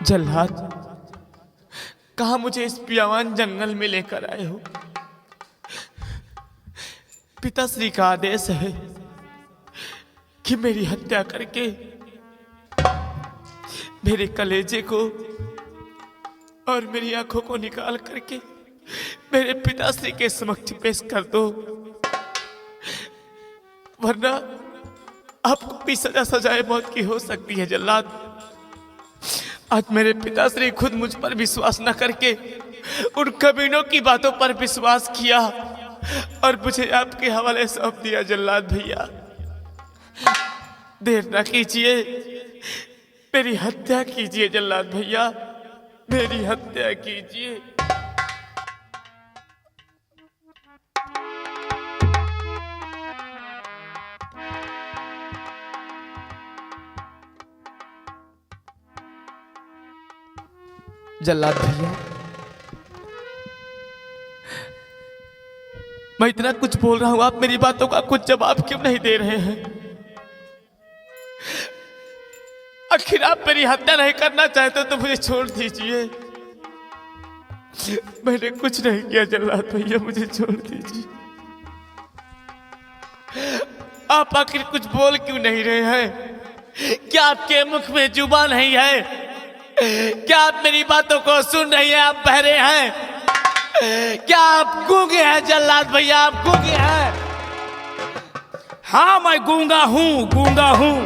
जल्लाद, कहाँ मुझे इस पियावान जंगल में लेकर आए हो? पिताश्री का आदेश है कि मेरी हत्या करके मेरे कलेजे को और मेरी आंखों को निकाल करके मेरे पिताश्री के समक्ष पेश कर दो, वरना आपको भी सजा सजाए मौत की हो सकती है। जल्लाद, आज मेरे पिताश्री खुद मुझ पर विश्वास न करके उन कमीनों की बातों पर विश्वास किया और मुझे आपके हवाले सौंप दिया। जल्लाद भैया, देर न कीजिए, मेरी हत्या कीजिए। जल्लाद भैया, मेरी हत्या कीजिए। जल्लाद भैया, मैं इतना कुछ बोल रहा हूं, आप मेरी बातों का कुछ जवाब क्यों नहीं दे रहे हैं? आखिर आप मेरी हत्या नहीं करना चाहते तो मुझे छोड़ दीजिए। मैंने कुछ नहीं किया जल्लाद भैया, मुझे छोड़ दीजिए। आप आखिर कुछ बोल क्यों नहीं रहे हैं? क्या आपके मुख में जुबान नहीं है? क्या आप मेरी बातों को सुन रही हैं? आप बहरे हैं? क्या आप गूंगे हैं? जल्लाद भैया, आप गूंगे हैं? हाँ, मैं गूंगा हूं, गूंगा हूं।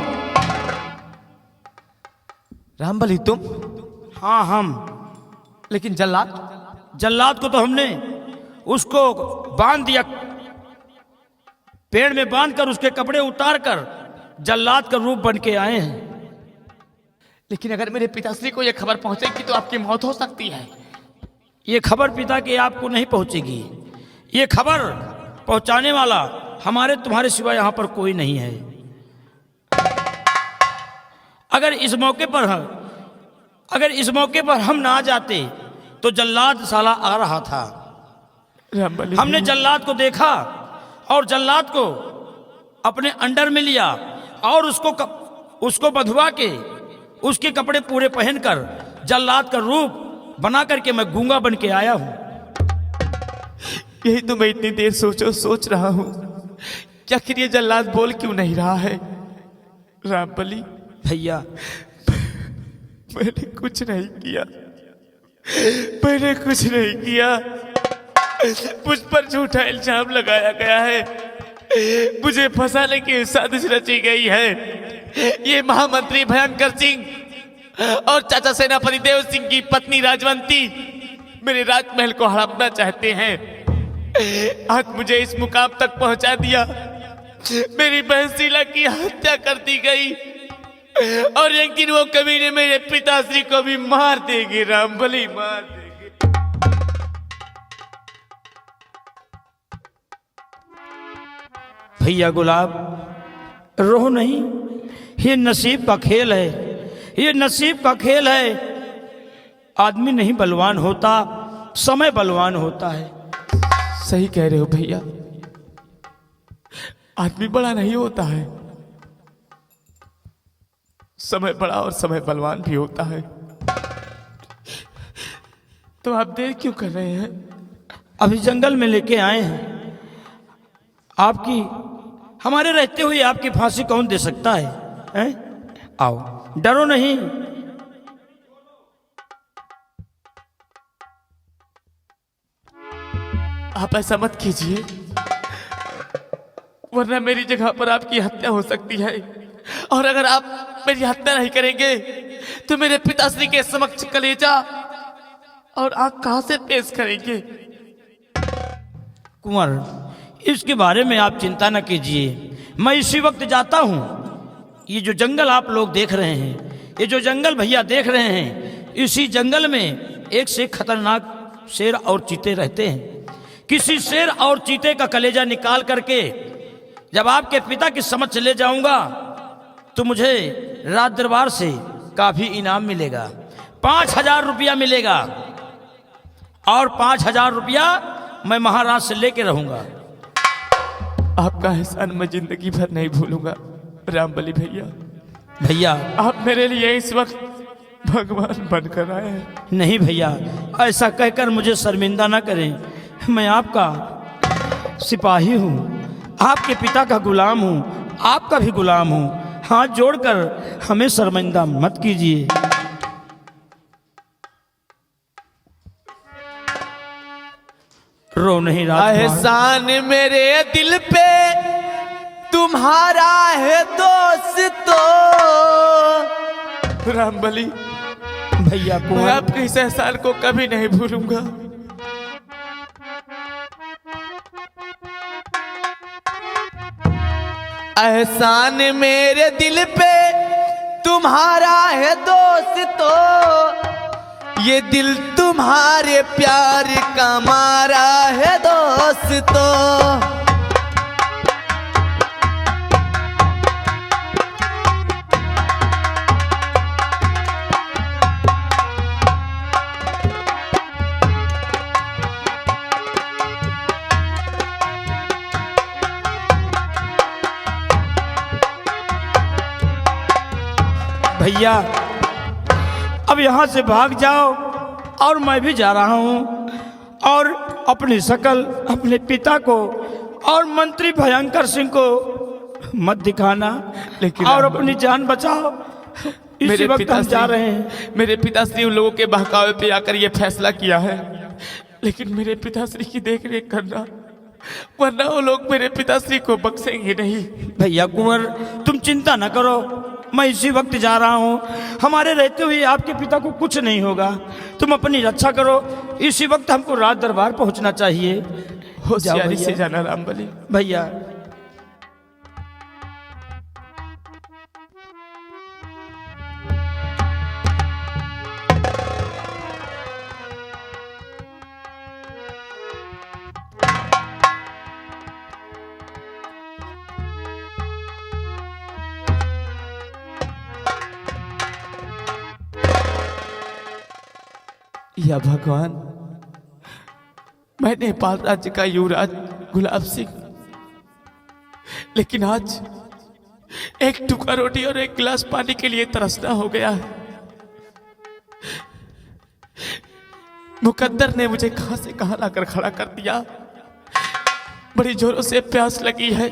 रामबली, तुम? हाँ, हम। लेकिन जल्लाद? जल्लाद को तो हमने उसको बांध दिया, पेड़ में बांधकर उसके कपड़े उतार कर जल्लाद का रूप बन के आए हैं। लेकिन अगर मेरे पिताश्री को यह खबर पहुंचेगी तो आपकी मौत हो सकती है। ये खबर पिता के आपको नहीं पहुंचेगी। ये खबर पहुंचाने वाला हमारे तुम्हारे सिवा यहां पर कोई नहीं है। अगर इस मौके पर हम ना जाते तो जल्लाद साला आ रहा था। हमने जल्लाद को देखा और जल्लाद को अपने अंडर में लिया और उसको बंधवा के उसके कपड़े पूरे पहनकर जल्लाद का रूप बना करके मैं गूंगा बन के आया हूं। यही तो मैं इतनी देर सोच रहा हूं, क्या आखिर ये जल्लाद बोल क्यों नहीं रहा है? रामबली भैया, मैंने कुछ नहीं किया, मैंने कुछ नहीं किया। मुझ पर झूठा इल्जाम लगाया गया है, मुझे फंसाने की साजिश रची गई है। ये महामंत्री भयंकर सिंह और चाचा सेनापति देव सिंह की पत्नी राजवंती मेरे राजमहल को हड़पना चाहते हैं। आज मुझे इस मुकाम तक पहुंचा दिया, मेरी बहन शीला की हत्या कर दी गई और लेकिन वो कमीने मेरे पिताश्री को भी मार देगी। रामबली, मार देगी। भैया गुलाब, रो नहीं, ये नसीब का खेल है, ये नसीब का खेल है। आदमी नहीं बलवान होता, समय बलवान होता है। सही कह रहे हो भैया, आदमी बड़ा नहीं होता है, समय बड़ा और समय बलवान भी होता है। तो आप देर क्यों कर रहे हैं? अभी जंगल में लेके आए हैं आपकी, हमारे रहते हुए आपकी फांसी कौन दे सकता है, हैं? आओ, डरो नहीं। आप ऐसा मत कीजिए, वरना मेरी जगह पर आपकी हत्या हो सकती है। और अगर आप मेरी हत्या नहीं करेंगे तो मेरे पिताश्री के समक्ष कलेजा और आंख कहां से पेश करेंगे? कुंवर, इसके बारे में आप चिंता न कीजिए, मैं इसी वक्त जाता हूं। ये जो जंगल आप लोग देख रहे हैं, ये जो जंगल भैया देख रहे हैं, इसी जंगल में एक से खतरनाक शेर और चीते रहते हैं। किसी शेर और चीते का कलेजा निकाल करके जब आपके पिता की समझ ले जाऊंगा तो मुझे राज दरबार से काफी इनाम मिलेगा। 5,000 रुपया मिलेगा और 5,000 रुपया मैं महाराज से लेके रहूंगा। आपका एहसान मैं जिंदगी भर नहीं भूलूंगा। रामबली भैया, भैया आप मेरे लिए इस वक्त भगवान बनकर आए हैं। नहीं भैया, ऐसा कहकर मुझे शर्मिंदा ना करें। मैं आपका सिपाही हूँ, आपके पिता का गुलाम हूँ, आपका भी गुलाम हूँ। हाथ जोड़कर हमें शर्मिंदा मत कीजिए। रो नहीं राजकुमार। एहसान मेरे दिल पे तुम्हारा है दोस्तों। रामबली, भैया मैं कुंवर, आपके इस एहसान को कभी नहीं भूलूंगा। एहसान मेरे दिल पे तुम्हारा है दोस्तों, ये दिल तुम्हारे प्यार का मारा है दोस्तों। भैया अब यहाँ से भाग जाओ और मैं भी जा रहा हूँ, और अपनी शकल अपने पिता को और मंत्री भयंकर सिंह को मत दिखाना, लेकिन और अपनी जान बचाओ। इसी वक्त हम जा रहे हैं। मेरे पिताश्री उन लोगों के बहकावे पे आकर ये फैसला किया है, लेकिन मेरे पिताश्री की देख रेख करना, वरना वो लोग मेरे पिताश्री को बख्शेंगे नहीं। भैया कुंवर, तुम चिंता न करो, मैं इसी वक्त जा रहा हूँ। हमारे रहते हुए आपके पिता को कुछ नहीं होगा। तुम अपनी रक्षा करो। इसी वक्त हमको राज दरबार पहुँचना चाहिए। होशियारी से जाना रामबली। भैया या भगवान, मैं नेपाल राज्य का युवराज गुलाब सिंह, लेकिन आज एक टुकड़ा रोटी और एक गिलास पानी के लिए तरसना हो गया है। मुकद्दर ने मुझे कहां से कहां लाकर खड़ा कर दिया। बड़ी जोरों से प्यास लगी है,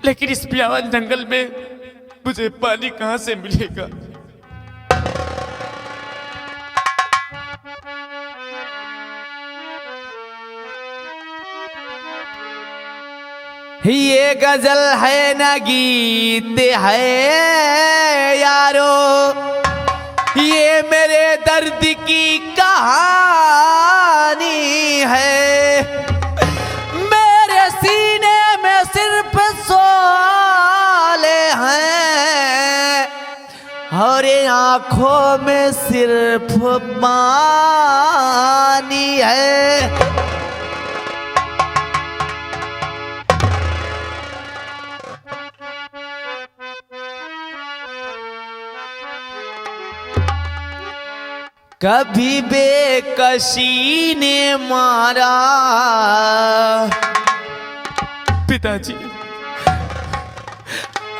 लेकिन इस बियावान जंगल में मुझे पानी कहां से मिलेगा। ये गजल है ना गीत है यारो, ये मेरे दर्द की कहानी है। मेरे सीने में सिर्फ सवाले हैं और आंखों में सिर्फ पानी है। कभी बेकसी ने मारा। पिताजी,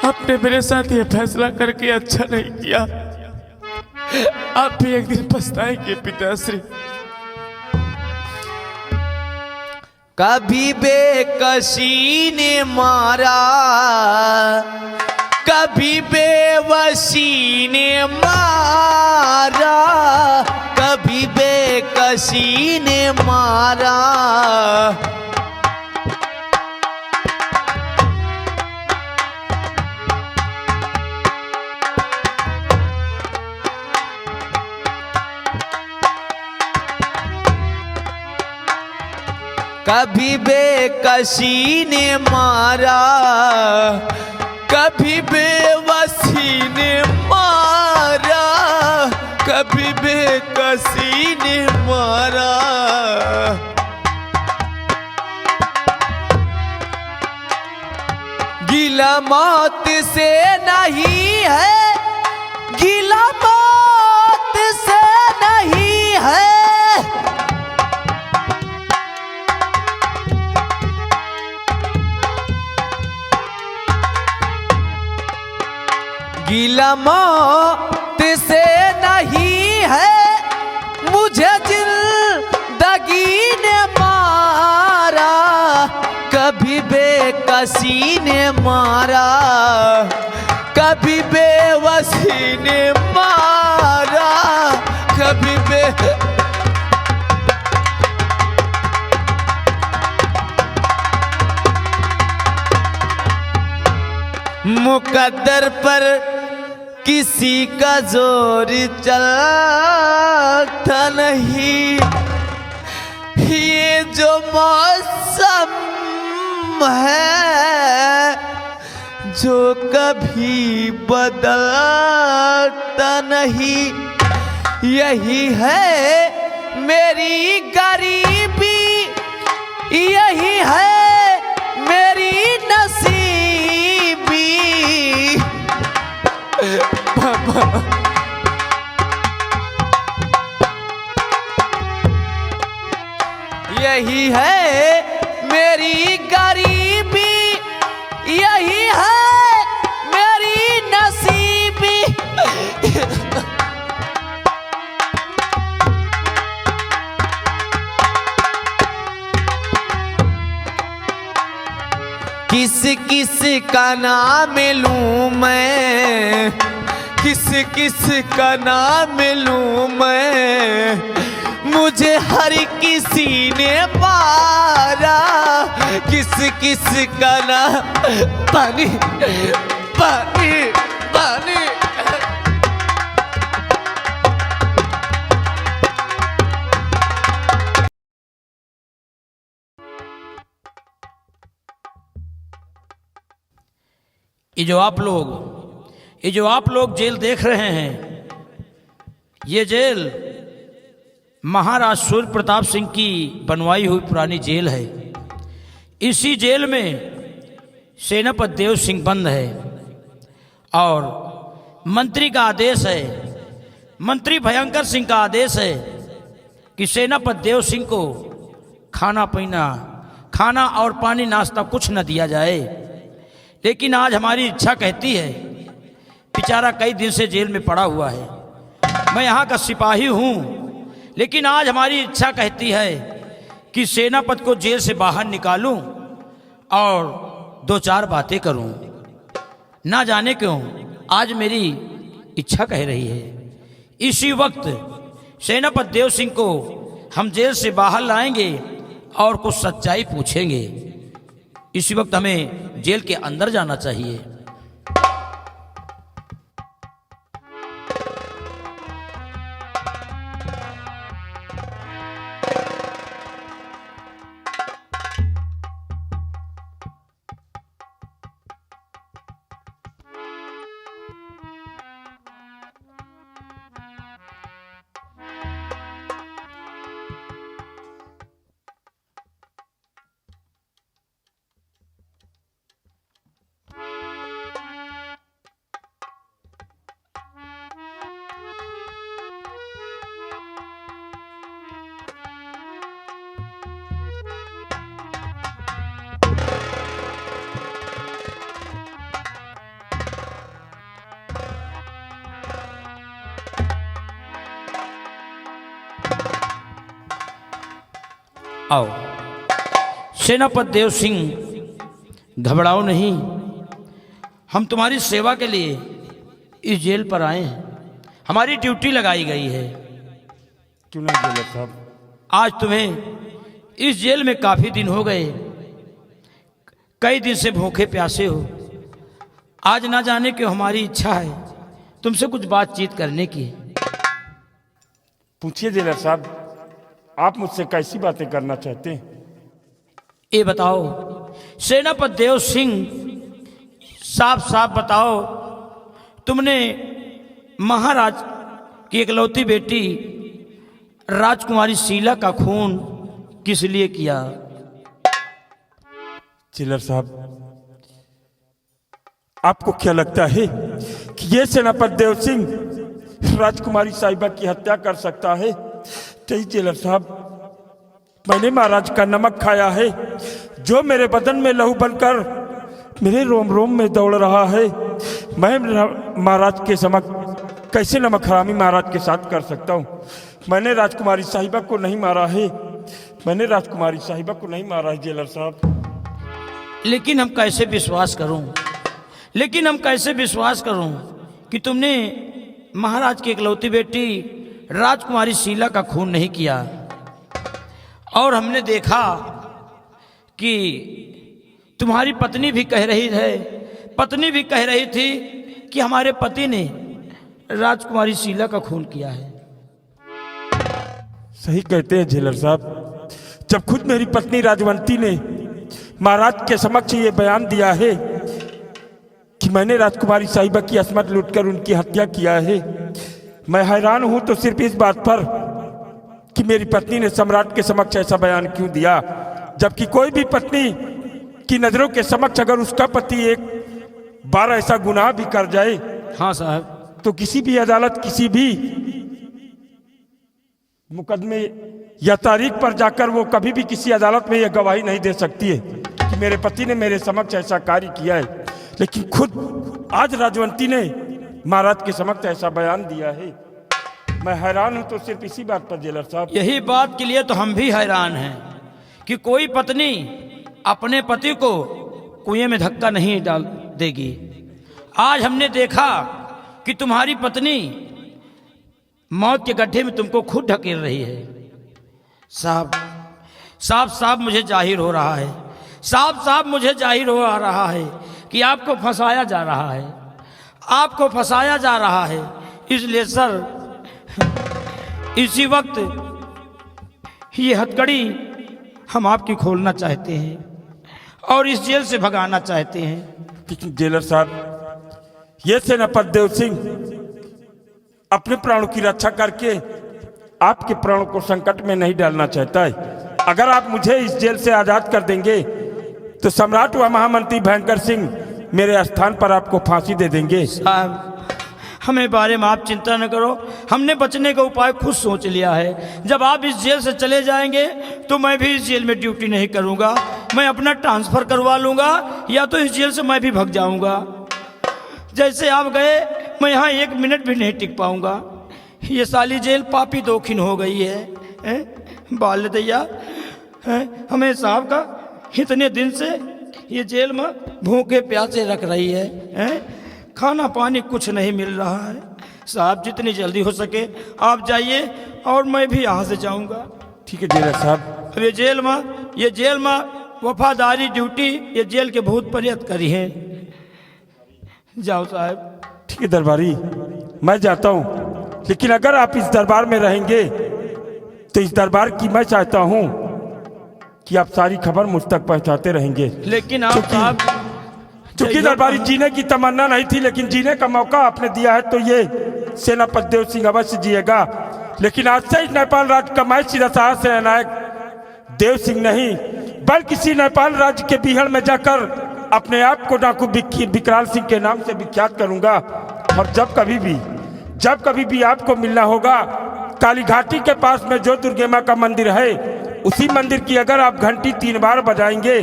आपने मेरे साथ ये फैसला करके अच्छा नहीं किया। आप भी एक दिन पछताएंगे पिताश्री। कभी बेकसी ने मारा, कभी बेवसी ने मारा, कभी बेकसी ने मारा। कभी बेकसी ने मारा, कभी बेवसी ने मारा, कभी बेकसी ने मारा। गिला मौत से नहीं है, गिला मौत से नहीं है। गीला मौत से नहीं है मुझे जिंदगी ने मारा, कभी बेकसी ने मारा, कभी बेवसी ने मारा, कभी मुकद्दर पर किसी का जोर चलता नहीं, ये जो मौसम है जो कभी बदलता नहीं, यही है मेरी गरीबी, यही है मेरी नसीबी। यही है मेरी गरीबी, यही है मेरी नसीबी। किस किस का नाम लूं मैं, किस किस का नाम लूं मैं, मुझे हर किसी ने मारा, किस किस का नाम। पानी पानी पानी। ये जो आप लोग जेल देख रहे हैं, ये जेल महाराज सूर्य प्रताप सिंह की बनवाई हुई पुरानी जेल है। इसी जेल में सेनापति देव सिंह बंद है और मंत्री का आदेश है, मंत्री भयंकर सिंह का आदेश है कि सेनापति देव सिंह को खाना और पानी नाश्ता कुछ न दिया जाए। लेकिन आज हमारी इच्छा कहती है, बेचारा कई दिन से जेल में पड़ा हुआ है, मैं यहाँ का सिपाही हूँ, लेकिन आज हमारी इच्छा कहती है कि सेनापति को जेल से बाहर निकालूं और दो चार बातें करूं। ना जाने क्यों आज मेरी इच्छा कह रही है। इसी वक्त सेनापति देव सिंह को हम जेल से बाहर लाएंगे और कुछ सच्चाई पूछेंगे। इसी वक्त हमें जेल के अंदर जाना चाहिए। आओ सेनापति देव सिंह, घबराओ नहीं, हम तुम्हारी सेवा के लिए इस जेल पर आए हैं, हमारी ड्यूटी लगाई गई है। क्यों नहीं जेलर साहब? आज तुम्हें इस जेल में काफी दिन हो गए, कई दिन से भूखे प्यासे हो। आज ना जाने क्यों हमारी इच्छा है तुमसे कुछ बातचीत करने की। पूछिए जेलर साहब, आप मुझसे कैसी बातें करना चाहते हैं? ये बताओ सेनापति देव सिंह, साफ साफ बताओ, तुमने महाराज की इकलौती बेटी राजकुमारी शीला का खून किस लिए किया? जेलर साहब, आपको क्या लगता है कि ये सेनापति देव सिंह राजकुमारी साहिबा की हत्या कर सकता है? नहीं जेलर साहब, मैंने महाराज का नमक खाया है, जो मेरे बदन में लहू बनकर मेरे रोम रोम में दौड़ रहा है, मैं महाराज के समक्ष कैसे नमक हरामी महाराज के साथ कर सकता हूँ। मैंने राजकुमारी साहिबा को नहीं मारा है, मैंने राजकुमारी साहिबा को नहीं मारा है जेलर साहब। लेकिन हम कैसे विश्वास करूं, लेकिन हम कैसे विश्वास करूं कि तुमने महाराज की इकलौती बेटी राजकुमारी शीला का खून नहीं किया। और हमने देखा कि तुम्हारी पत्नी भी कह रही थी कि हमारे पति ने राजकुमारी शीला का खून किया है। सही कहते हैं जेलर साहब। जब खुद मेरी पत्नी राजवंती ने महाराज के समक्ष ये बयान दिया है कि मैंने राजकुमारी साहिबा की असमत लूटकर उनकी हत्या किया है, मैं हैरान हूं तो सिर्फ इस बात पर कि मेरी पत्नी ने सम्राट के समक्ष ऐसा बयान क्यों दिया। जबकि कोई भी पत्नी की नजरों के समक्ष अगर उसका पति एक बार ऐसा गुनाह भी कर जाए, हाँ साहब, तो किसी भी अदालत किसी भी मुकदमे या तारीख पर जाकर वो कभी भी किसी अदालत में यह गवाही नहीं दे सकती है कि मेरे पति ने मेरे समक्ष ऐसा कार्य किया है। लेकिन खुद आज राजवंती ने महाराज के समक्ष ऐसा बयान दिया है। मैं हैरान हूं तो सिर्फ इसी बात पर जेलर साहब। यही बात के लिए तो हम भी हैरान हैं कि कोई पत्नी अपने पति को कुएं में धक्का नहीं डाल देगी। आज हमने देखा कि तुम्हारी पत्नी मौत के गड्ढे में तुमको खुद ढकेल रही है। साफ मुझे जाहिर हो रहा है, साफ मुझे जाहिर हो रहा है कि आपको फंसाया जा रहा है, आपको फंसाया जा रहा है। इसलिए सर, इसी वक्त ये हथकड़ी हम आपकी खोलना चाहते हैं और इस जेल से भगाना चाहते हैं। लेकिन जेलर साहब, ये सेनापति देव सिंह अपने प्राणों की रक्षा करके आपके प्राणों को संकट में नहीं डालना चाहता है। अगर आप मुझे इस जेल से आजाद कर देंगे तो सम्राट व महामंत्री भयंकर सिंह मेरे स्थान पर आपको फांसी दे देंगे। साहब, हमें बारे में आप चिंता न करो, हमने बचने का उपाय खुद सोच लिया है। जब आप इस जेल से चले जाएंगे तो मैं भी इस जेल में ड्यूटी नहीं करूंगा, मैं अपना ट्रांसफर करवा लूंगा या तो इस जेल से मैं भी भाग जाऊंगा। जैसे आप गए मैं यहाँ 1 मिनट भी नहीं टिक पाऊंगा। ये साली जेल पापी दौखिन हो गई है, बाल दैया। हमें साहब का इतने दिन से ये जेल में भूखे प्यासे रख रही है, खाना पानी कुछ नहीं मिल रहा है। साहब, जितनी जल्दी हो सके आप जाइए और मैं भी यहाँ से जाऊंगा। ठीक है जेलर साहब। अब ये जेल में वफादारी ड्यूटी ये जेल के भूत प्रेत करी है। जाओ साहब। ठीक है दरबारी, मैं जाता हूँ, लेकिन अगर आप इस दरबार में रहेंगे तो इस दरबार की मैं चाहता हूँ कि आप सारी खबर मुझ तक पहुँचाते रहेंगे। लेकिन आप साहब, चूंकि दरबारी जीने की तमन्ना नहीं थी, लेकिन जीने का मौका आपने दिया है तो ये सेनापति देव सिंह अवश्य जिएगा। लेकिन आज से नेपाल राज्य का मैं सिरसा सेनानायक देव सिंह नहीं बल्कि किसी नेपाल राज्य के बिहड़ में जाकर अपने आप को डाकू विकराल सिंह के नाम से विख्यात करूंगा। और जब कभी भी आपको मिलना होगा, काली घाटी के पास में जो दुर्गे माँ का मंदिर है, उसी मंदिर की अगर आप घंटी 3 बार बजाएंगे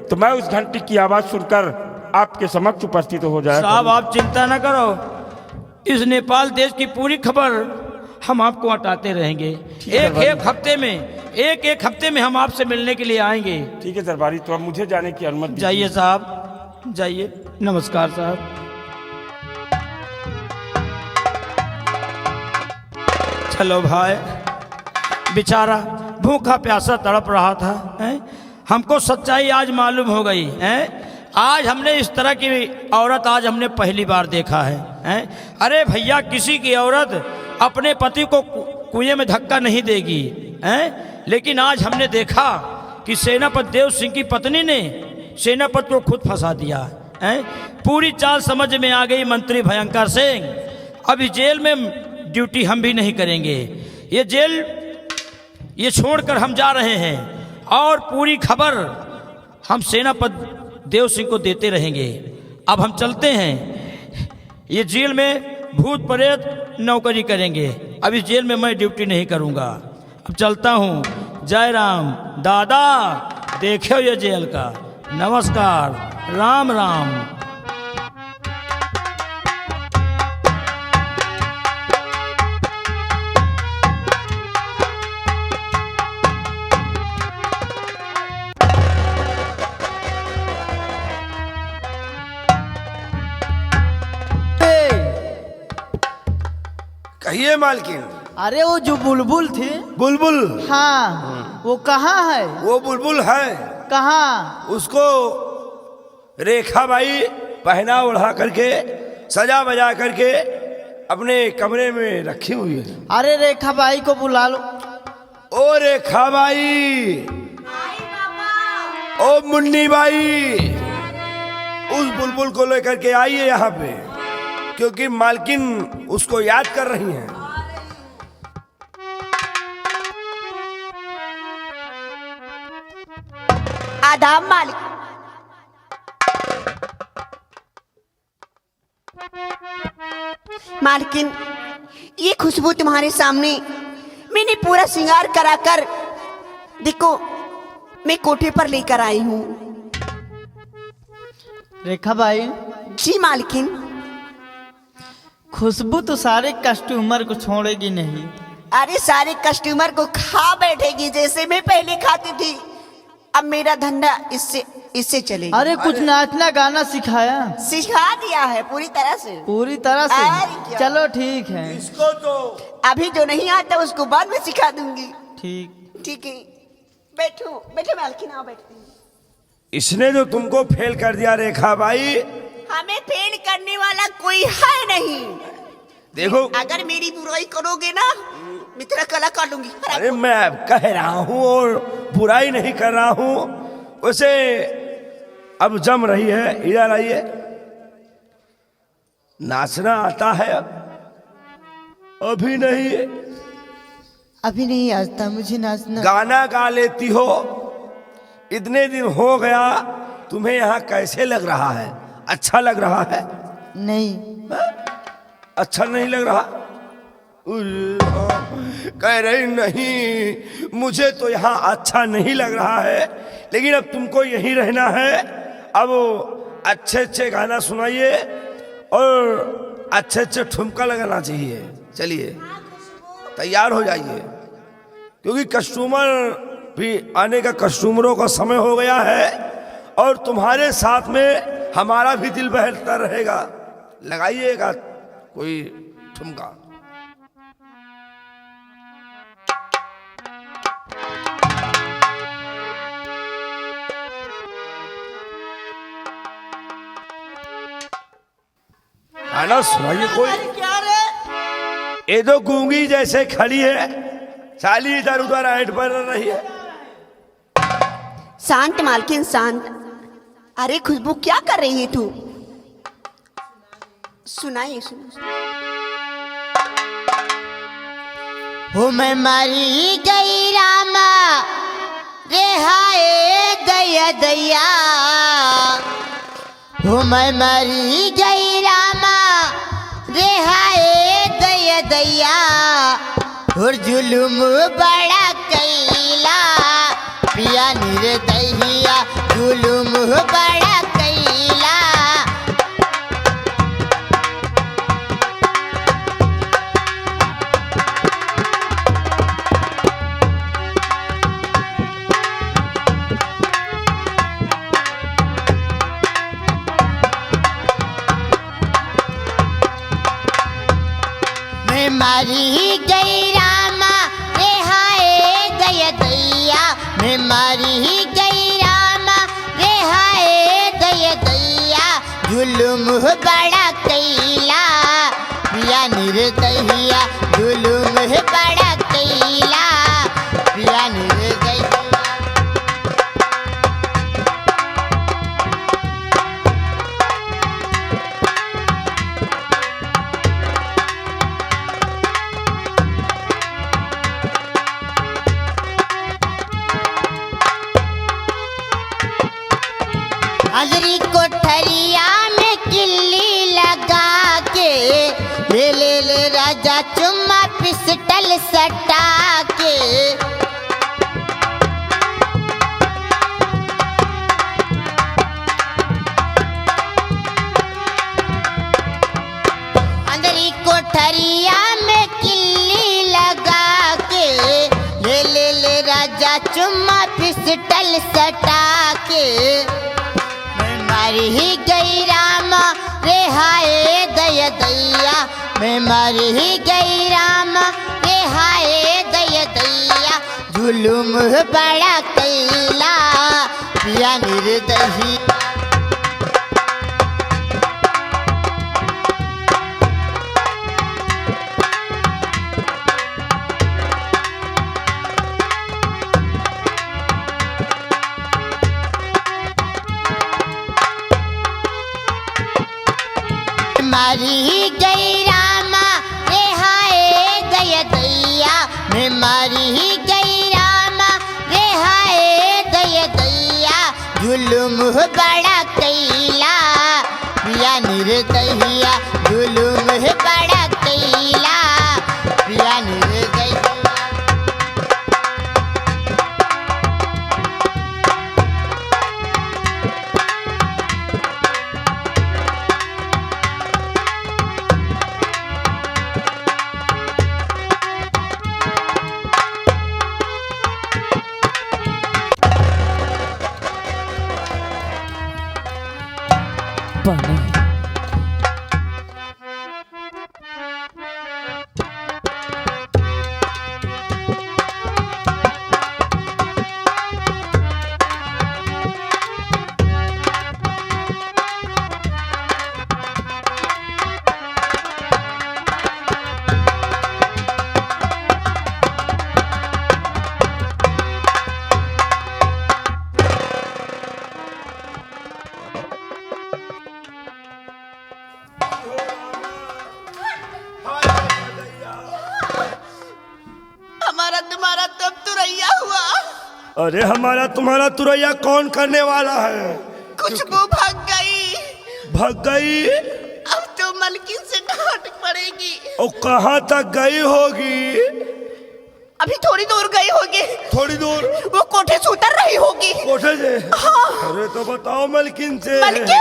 तो मैं उस घंटी की आवाज सुनकर आपके समक्ष उपस्थित हो जाएगा। साहब, आप चिंता न करो, इस नेपाल देश की पूरी खबर हम आपको हटाते रहेंगे। एक हफ्ते में हम आपसे मिलने के लिए आएंगे। ठीक है दरबारी, तो अब मुझे जाने की अनुमति। जाइए साहब, जाइए। नमस्कार साहब। चलो भाई, बेचारा भूखा प्यासा तड़प रहा था, हमको सच्चाई आज मालूम हो गई है। आज हमने इस तरह की औरत आज हमने पहली बार देखा है। अरे भैया, किसी की औरत अपने पति को कुएं में धक्का नहीं देगी, लेकिन आज हमने देखा कि सेनापति देव सिंह की पत्नी ने सेनापति को खुद फंसा दिया। पूरी चाल समझ में आ गई मंत्री भयंकर सिंह। अभी जेल में ड्यूटी हम भी नहीं करेंगे, ये जेल ये छोड़कर हम जा रहे हैं और पूरी खबर हम सेनापति देव सिंह को देते रहेंगे। अब हम चलते हैं, ये जेल में भूत प्रेत नौकरी करेंगे, अब इस जेल में मैं ड्यूटी नहीं करूंगा। अब चलता हूँ। जय राम। दादा देखो ये जेल का। नमस्कार। राम राम। कहिए मालकिन। अरे वो जो बुलबुल थी, बुलबुल? हाँ, वो कहाँ है? वो बुलबुल है। कहाँ? उसको रेखा बाई पहना ओढ़ा करके सजा बजा करके अपने कमरे में रखी हुई है। अरे रेखा बाई को बुला लो। ओ रेखा बाई, ओ मुन्नी बाई, उस बुलबुल को लेकर के आइए यहाँ पे, क्योंकि मालकिन उसको याद कर रही हैं। आदाब मालिक। मालकिन, ये खुशबू तुम्हारे सामने मैंने पूरा श्रृंगार कराकर, देखो मैं कोठे पर लेकर आई हूँ। रेखा बाई। जी मालकिन। खुशबू तो सारे कस्टमर को छोड़ेगी नहीं। अरे सारे कस्टमर को खा बैठेगी, जैसे मैं पहले खाती थी। अब मेरा धंधा इससे चलेगा। अरे कुछ नाचना गाना सिखाया? सिखा दिया है पूरी तरह से। पूरी तरह अरे से? क्या? चलो ठीक है। इसको तो अभी जो नहीं आता उसको बाद में सिखा दूंगी। ठीक। ठीक है, बैठो बैठो मालकिन, आओ बैठते हैं। इसने जो तुमको फेल कर दिया रेखा बाई। हमें फेल करने वाला कोई है नहीं। देखो, अगर मेरी बुराई करोगे ना, मैं तेरा गला काटूंगी। अरे मैं कह रहा हूँ और बुराई नहीं कर रहा हूँ। वैसे अब जम रही है, इधर आइए। नाचना आता है? अभी नहीं। अभी नहीं आता मुझे नाचना। गाना गा लेती हो? इतने दिन हो गया, तुम्हें यहाँ कैसे लग रहा है? अच्छा लग रहा है? नहीं। अच्छा नहीं लग रहा? कह रही नहीं, मुझे तो यहाँ अच्छा नहीं लग रहा है, लेकिन अब तुमको यहीं रहना है। अब अच्छे अच्छे गाना सुनाइए और अच्छे अच्छे ठुमका लगाना चाहिए। चलिए तैयार हो जाइए, क्योंकि कस्टमर भी आने का, कस्टमरों का समय हो गया है और तुम्हारे साथ में हमारा भी दिल बहलता रहेगा। लगाइएगा कोई ठुमका। गाना सुनाइए कोई। क्या रे? ये तो गूंगी जैसे खड़ी है, साली इधर उधर ऐंठ पर रही है। शांत मालकिन शांत। अरे खुशबू क्या कर रही है तू? सुनाइए, सुनो। हो मैं मरी गई रामा रे हाय दया दया। हो मैं मरी गई रामा रे हाय दया दया। और जुलुम बड़ा कैला पिया निर्दयिया। जुलुम बड़ा कैला। मैं मरी गई रामा रे हाय दया दया। मैं मरी गई रामा रे हाय दया दया। जुलुम बड़ा कैला पिया निर्दयिया। जुलुम बड़ा कैला पिया निर्दयिया। अंदरी कोठरिया में किल्ली लगा के ले राजा चुम्मा पिस्टल सटा के। अंदरी कोठरिया में किल्ली लगा के ले राजा चुम्मा पिस्टल सटा के। मैं मर ही गई रामा रे हाय दया दैया मैं मर ही गई रामा रे हाय दया दैया जुलुम बड़ा कैला पिया निर्दयी मरी गई रामा रे हाय दया दैया मैं मरी गई रामा रे हाय दया दैया जुलुम बड़ा कैला पिया निर्दयिया जुलुम बड़ा कैला पिया निर्दयिया हमारा तुम्हारा तब तुरैया हुआ। अरे हमारा तुम्हारा तुरैया कौन करने वाला है? खुशबू भाग गई। भाग गई? अब तो मलकिन से डांट पड़ेगी। और कहाँ तक गई होगी? अभी थोड़ी दूर गई होगी। थोड़ी दूर? वो कोठे से उतर रही होगी। कोठे से? हाँ। अरे तो बताओ मलकिन से। मलकिन,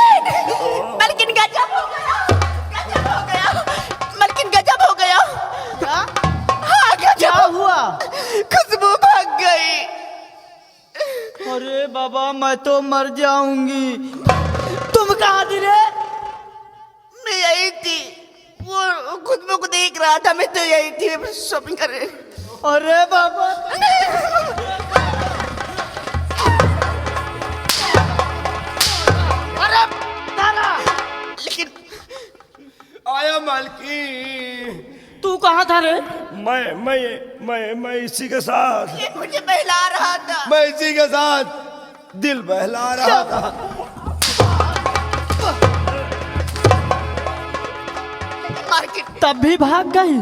मलकिन गजब हो गया, गजब हो गया, मलकिन गजब हो गया। हाँ गजब हुआ। खुशबू भाग गई। अरे बाबा मैं तो मर जाऊंगी। तुम कहाँ थी रे? मैं यही थी, वो खुशबू को देख रहा था। मैं तो यही थी शॉपिंग कर रही। अरे बाबा अरे तारा। लेकिन आया मालकिन। तू कहाँ था रे? मैं इसी के साथ। ये मुझे बहला रहा था। मैं इसी के साथ दिल बहला रहा था। मार्केट तब भी भाग गई।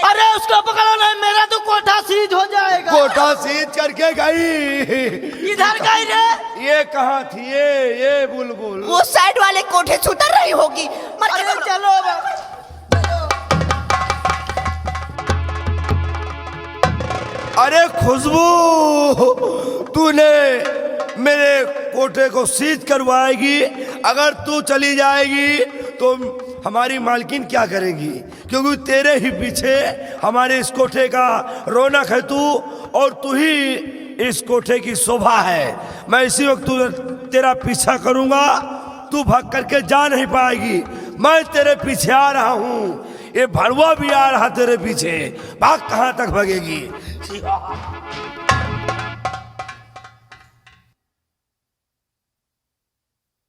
अरे उसको पकड़ो नहीं, मेरा तो कोठा सीज हो जाएगा। कोठा सीज करके गई। इधर गई रे? ये कहाँ थी? ये बुलबुल वो साइड वाले कोठे से उतर रही होगी। अरे चलो बाबा। अरे खुशबू, तूने मेरे कोठे को सीज करवाएगी। अगर तू चली जाएगी तो हमारी मालकिन क्या करेगी? क्योंकि तेरे ही पीछे हमारे इस कोठे का रौनक है तू, और तू ही इस कोठे की शोभा है। मैं इसी वक्त तेरा पीछा करूंगा। तू भाग करके जा नहीं पाएगी। मैं तेरे पीछे आ रहा हूँ। ये भड़वा भी आ रहा तेरे पीछे। भाग, कहाँ तक भागेगी?